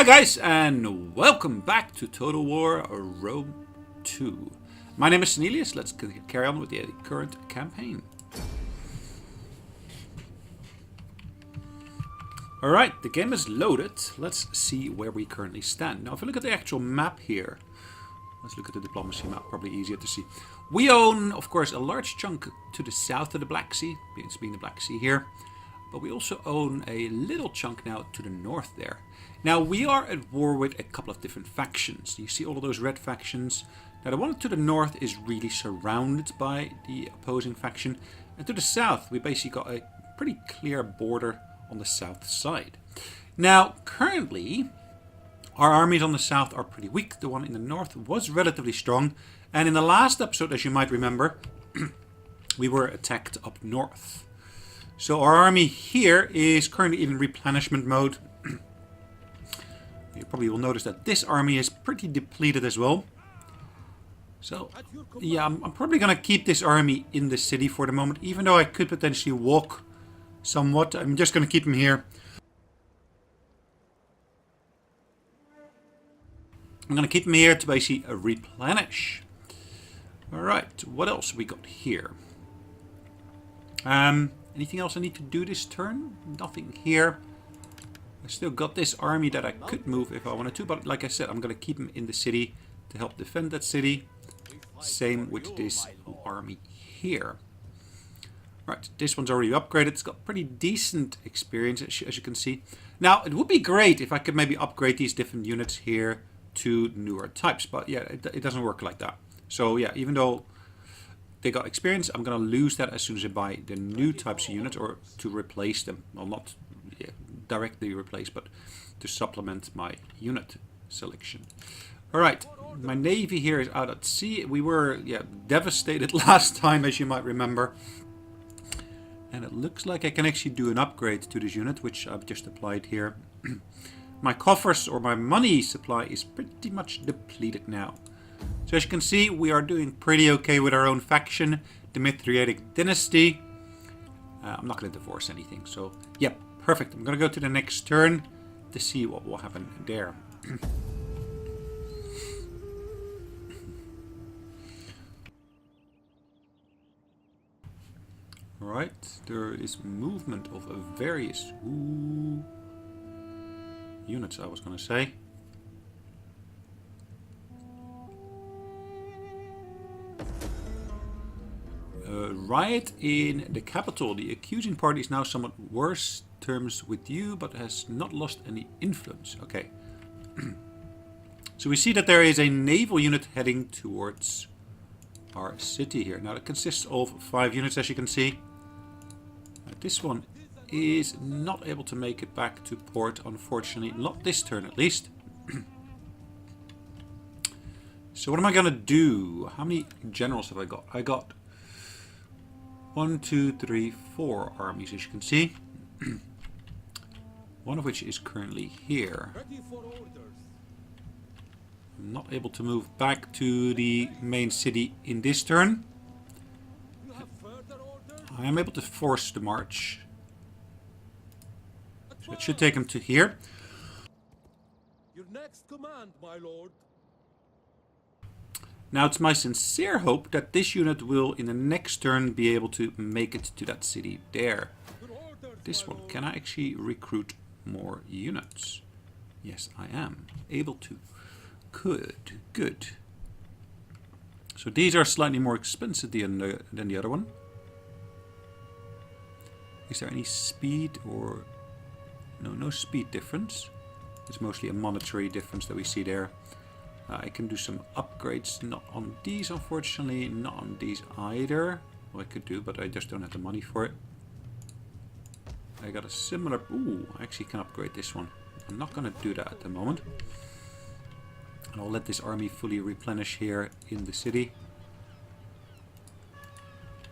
Hi guys, and welcome back to Total War Rome 2. My name is Sonelias. Let's carry on with the current campaign. Alright, the game is loaded. Let's see where we currently stand. Now if we look at the actual map here, let's look at the diplomacy map, probably easier to see. We own, of course, a large chunk to the south of the Black Sea, being the Black Sea here. But we also own a little chunk now to the north there. Now we are at war with a couple of different factions. You see all of those red factions. Now the one to the north is really surrounded by the opposing faction. And to the south we basically got a pretty clear border on the south side. Now currently our armies on the south are pretty weak. The one in the north was relatively strong. And in the last episode, as you might remember, we were attacked up north. So our army here is currently in replenishment mode. You probably will notice that this army is pretty depleted as well. So yeah, I'm probably going to keep this army in the city for the moment. Even though I could potentially walk somewhat. I'm just going to keep him here. I'm going to keep him here to basically replenish. Alright, what else we got here? Anything else I need to do this turn? Nothing here. I still got this army that I could move if I wanted to, but like I said, I'm going to keep him in the city to help defend that city. Same with this army here. Right, this one's already upgraded. It's got pretty decent experience, as you can see. Now, it would be great if I could maybe upgrade these different units here to newer types, but yeah, it doesn't work like that. So yeah, even though they got experience, I'm going to lose that as soon as I buy the new types of units or to replace them. Well, not directly replace, but to supplement my unit selection. Alright, my navy here is out at sea. We were devastated last time, as you might remember. And it looks like I can actually do an upgrade to this unit, which I've just applied here. My coffers or my money supply is pretty much depleted now. So as you can see, we are doing pretty okay with our own faction, the Mithriatic dynasty. I'm not going to divorce anything, so yeah, perfect. I'm going to go to the next turn to see what will happen there. Alright, there is movement of various units, I was going to say. Riot in the capital. The accusing party is now somewhat worse terms with you, but has not lost any influence. Okay. So we see that there is a naval unit heading towards our city here. Now it consists of 5 units, as you can see. This one is not able to make it back to port, unfortunately. Not this turn, at least. So what am I going to do? How many generals have I got? I got 1, 2, 3, 4 armies, as you can see. One of which is currently here. I'm not able to move back to the main city in this turn. I am able to force the march. So it should take him to here. Your next command, my lord. Now it's my sincere hope that this unit will in the next turn be able to make it to that city there. This one, can I actually recruit more units? Yes, I am able to. Good, good. So these are slightly more expensive than the other one. Is there any speed or... No speed difference. It's mostly a monetary difference that we see there. I can do some upgrades, not on these unfortunately, not on these either. Well, I could do, but I just don't have the money for it. I got a similar... Ooh, I actually can upgrade this one. I'm not going to do that at the moment. And I'll let this army fully replenish here in the city.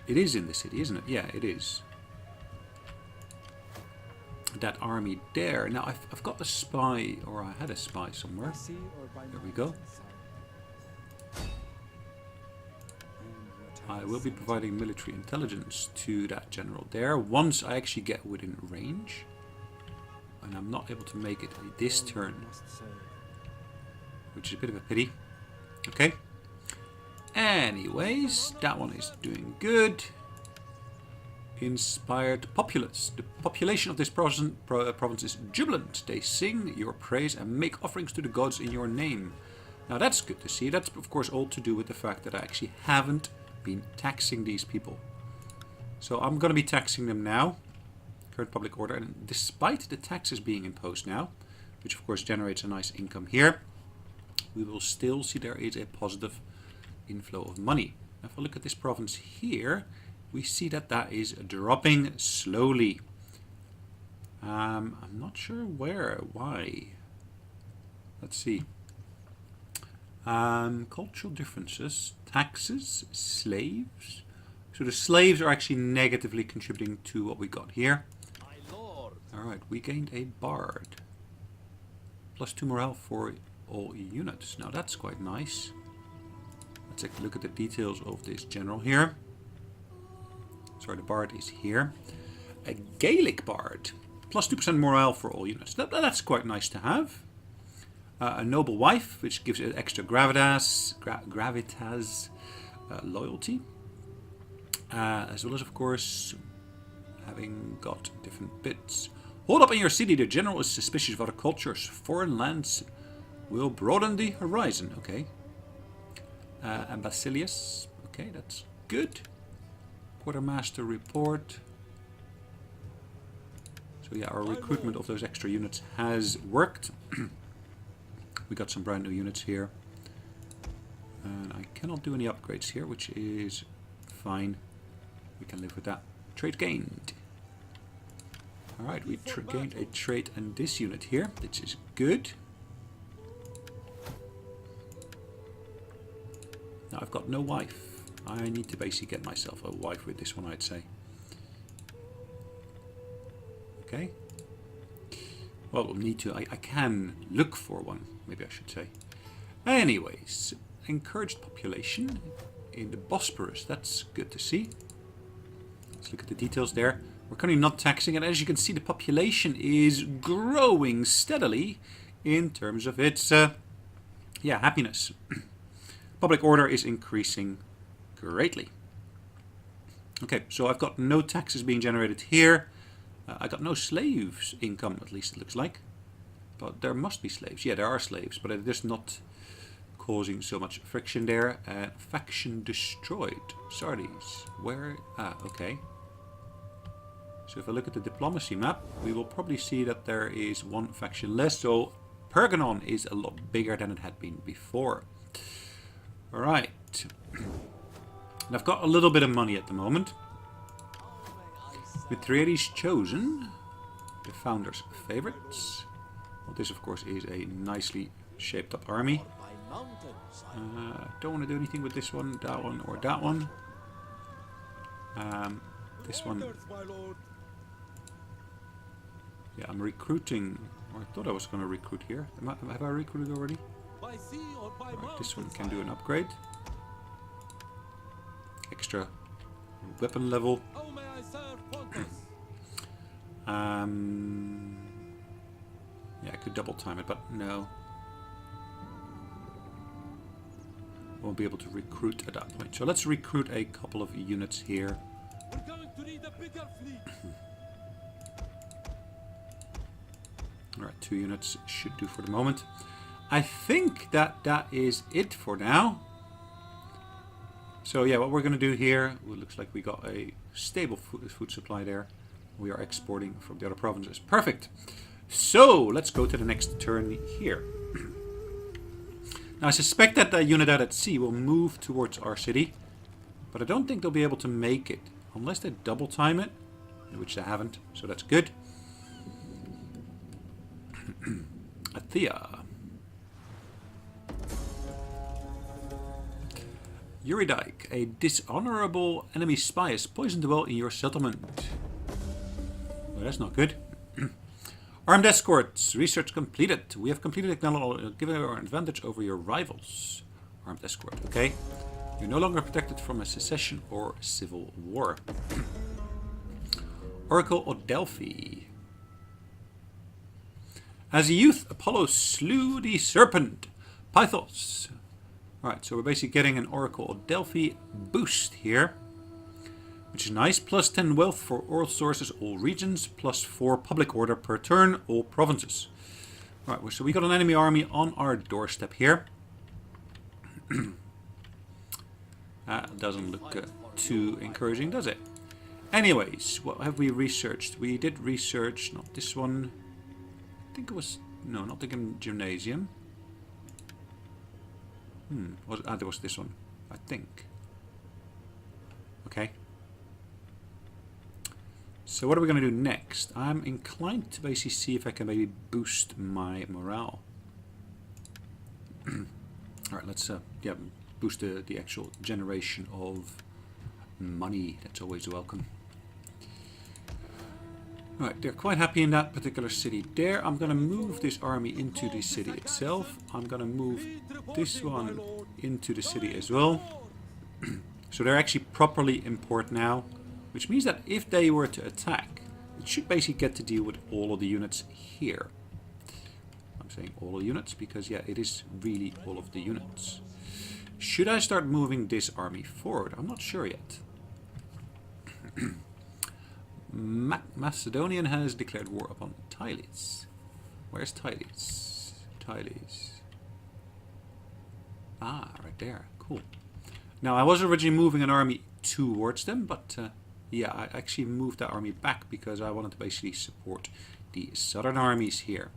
It is in the city, isn't it? Yeah, it is. That army there. Now I've got a spy, or I had a spy somewhere. There we go. I will be providing military intelligence to that general there once I actually get within range. And I'm not able to make it this turn, which is a bit of a pity. Okay. Anyways, that one is doing good. Inspired populace. The population of this province is jubilant. They sing your praise and make offerings to the gods in your name. Now that's good to see. That's of course all to do with the fact that I actually haven't been taxing these people. So I'm going to be taxing them now. Current public order. And despite the taxes being imposed now, which of course generates a nice income here, we will still see there is a positive inflow of money. If I look at this province here, we see that that is dropping slowly. I'm not sure why. Let's see. Cultural differences, taxes, slaves. So the slaves are actually negatively contributing to what we got here. Alright, we gained a bard. +2 morale for all units. Now that's quite nice. Let's take a look at the details of this general here. Sorry, the bard is here. A Gaelic bard. +2% morale for all units. That's quite nice to have. A noble wife, which gives it extra gravitas, loyalty. As well as, of course, having got different bits. Hold up in your city. The general is suspicious of other cultures. Foreign lands will broaden the horizon. Okay. And Basilius. Okay, that's good. Quartermaster report. So yeah, our recruitment of those extra units has worked. We got some brand new units here. And I cannot do any upgrades here, which is fine. We can live with that. Trade gained. Alright, we gained a trade and this unit here, which is good. Now I've got no wife. I need to basically get myself a wife with this one, I'd say. Okay. Well, we'll need to. I can look for one, maybe I should say. Anyways, encouraged population in the Bosporus. That's good to see. Let's look at the details there. We're currently not taxing, and as you can see, the population is growing steadily in terms of its happiness. Public order is increasing greatly. Okay, so I've got no taxes being generated here. I got no slaves income, at least it looks like. But there must be slaves. Yeah, there are slaves, but it is not causing so much friction there. Faction destroyed. Sardis. Where? Ah, okay. So if I look at the diplomacy map, we will probably see that there is one faction less. So Pergamon is a lot bigger than it had been before. Alright. And I've got a little bit of money at the moment. Mithridates chosen. The founder's favorites. Well, this of course is a nicely shaped up army. Don't want to do anything with this one, that one, or that one. This one. Yeah, I'm recruiting. Or I thought I was going to recruit here. Have I recruited already? Right, this one can do an upgrade. Extra weapon level. Yeah, I could double time it, but no. Won't be able to recruit at that point. So let's recruit a couple of units here. We're going to need a bigger fleet. Alright, 2 units should do for the moment. I think that is it for now. So yeah, what we're going to do here, it looks like we got a stable food supply there. We are exporting from the other provinces. Perfect. So let's go to the next turn here. Now I suspect that the unit out at sea will move towards our city, but I don't think they'll be able to make it unless they double time it, which they haven't. So that's good. Athea. Eurydyke, a dishonorable enemy spy has poisoned the well in your settlement. Well, that's not good. Armed escorts, research completed. We have completed technology, giving our advantage over your rivals. Armed escort, okay. You're no longer protected from a secession or civil war. Oracle of Delphi. As a youth, Apollo slew the serpent, Pythos. Alright, so we're basically getting an Oracle of Delphi boost here. Which is nice. Plus 10 wealth for all sources, all regions. Plus 4 public order per turn, all provinces. Alright, so we got an enemy army on our doorstep here. That doesn't look too encouraging, does it? Anyways, what have we researched? We did research, not this one. I think it was, no, not the gymnasium. There was this one, I think. Okay. So what are we going to do next? I'm inclined to basically see if I can maybe boost my morale. Alright, let's boost the actual generation of money. That's always welcome. Alright, they're quite happy in that particular city there. I'm going to move this army into the city itself. I'm going to move this one into the city as well. So they're actually properly in port now. Which means that if they were to attack, it should basically get to deal with all of the units here. I'm saying all of the units because, yeah, it is really all of the units. Should I start moving this army forward? I'm not sure yet. Macedonian has declared war upon Tylis. Where's Tylis? Tylis. Ah, right there. Cool. Now, I was originally moving an army towards them, but yeah, I actually moved that army back because I wanted to basically support the southern armies here.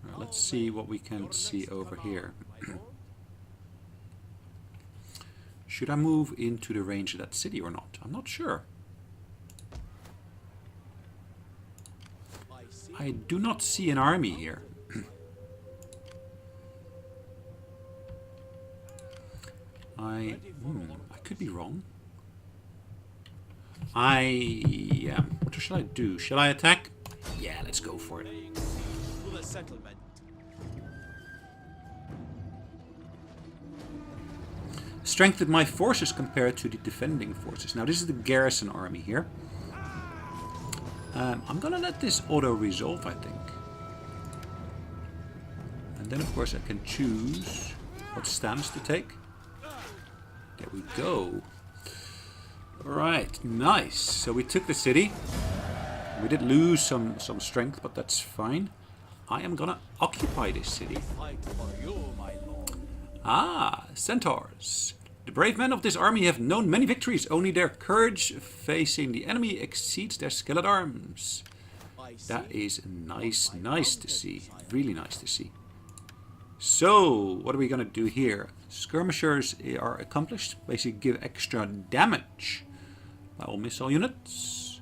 Right, let's see what we can see over here. Should I move into the range of that city or not? I'm not sure. I do not see an army here. I could be wrong. What shall I do? Shall I attack? Yeah, let's go for it. Strengthened my forces compared to the defending forces. Now this is the garrison army here. I'm gonna let this auto-resolve, I think. And then of course I can choose what stance to take. There we go. Alright, nice. So we took the city. We did lose some strength, but that's fine. I am gonna occupy this city. Ah, centaurs. The brave men of this army have known many victories. Only their courage facing the enemy exceeds their skill at arms. That is nice to see. Really nice to see. So, what are we going to do here? Skirmishers are accomplished. Basically give extra damage by all missile units.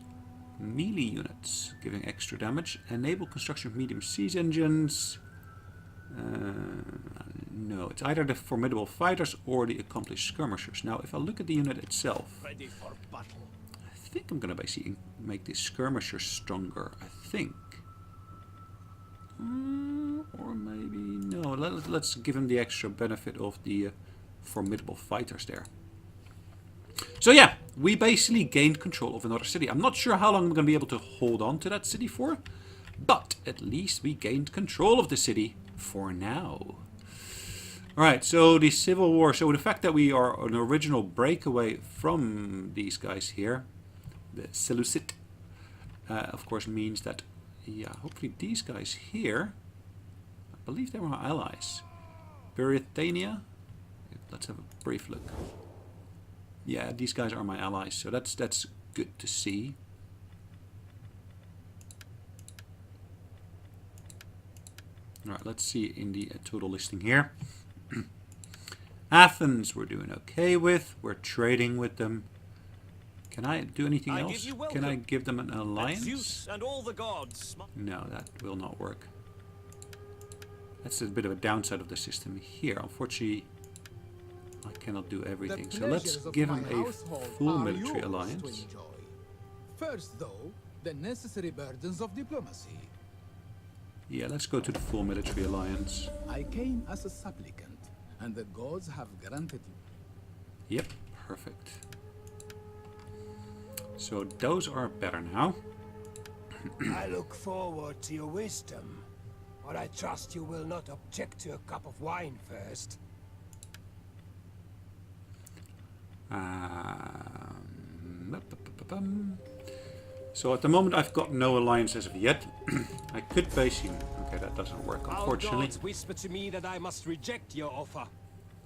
Melee units giving extra damage. Enable construction of medium siege engines. No, it's either the formidable fighters or the accomplished skirmishers. Now, if I look at the unit itself, I think I'm going to basically make the skirmishers stronger. I think. Or maybe no. Let's give him the extra benefit of the formidable fighters there. So yeah, we basically gained control of another city. I'm not sure how long I'm going to be able to hold on to that city for, but at least we gained control of the city for now. Alright, so the civil war. So the fact that we are an original breakaway from these guys here, the Seleucid, of course means that, yeah, hopefully these guys here, I believe they were our allies. Berythania. Let's have a brief look. Yeah, these guys are my allies, so that's good to see. Alright, let's see in the total listing here. Athens we're doing okay with. We're trading with them. Can I do anything else? Can I give them an alliance? And all the gods. No, that will not work. That's a bit of a downside of the system here. Unfortunately, I cannot do everything. So let's give them a full military alliance. First, though, the necessary burdens of diplomacy. Yeah, let's go to the full military alliance. I came as a supplicant, and the gods have granted you. Yep, perfect. So those are better now. I look forward to your wisdom, but I trust you will not object to a cup of wine first. So at the moment I've got no alliance as of yet. I could base him. Okay, that doesn't work, Our unfortunately. gods whisper to me that I must reject your offer,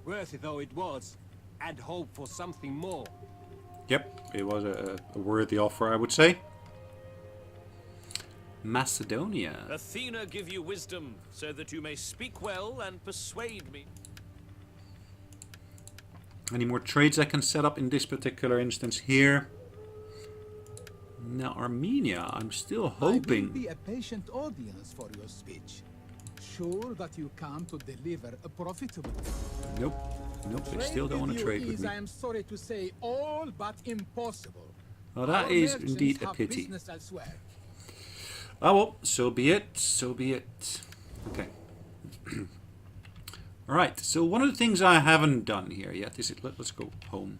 worthy though it was, and hope for something more. Yep, it was a worthy offer, I would say. Macedonia. Athena give you wisdom, so that you may speak well and persuade me. Any more trades I can set up in this particular instance here? Now, Armenia, I'm still I will hoping. be a patient audience for your speech. Sure that you come to deliver a profitable. Nope. Nope, they still don't want to trade with me. I am sorry to say, all but impossible. Well, that Our is merchants indeed a have pity. business elsewhere. Oh well, so be it. So be it. Okay. Alright, so one of the things I haven't done here yet is let's go home.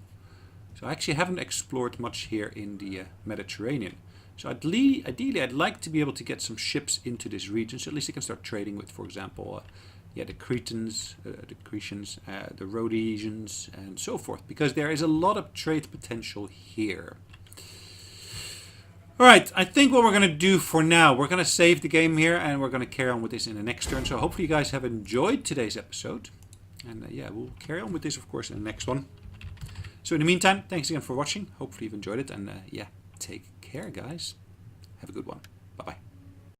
So I actually haven't explored much here in the Mediterranean. So ideally, I'd like to be able to get some ships into this region, so at least I can start trading with, for example, the Cretans, the Cretians, the Rhodesians, and so forth, because there is a lot of trade potential here. Alright, I think what we're going to do for now, we're going to save the game here, and we're going to carry on with this in the next turn. So hopefully you guys have enjoyed today's episode. And yeah, we'll carry on with this, of course, in the next one. So in the meantime, thanks again for watching. Hopefully you've enjoyed it. And yeah, take care, guys. Have a good one. Bye-bye.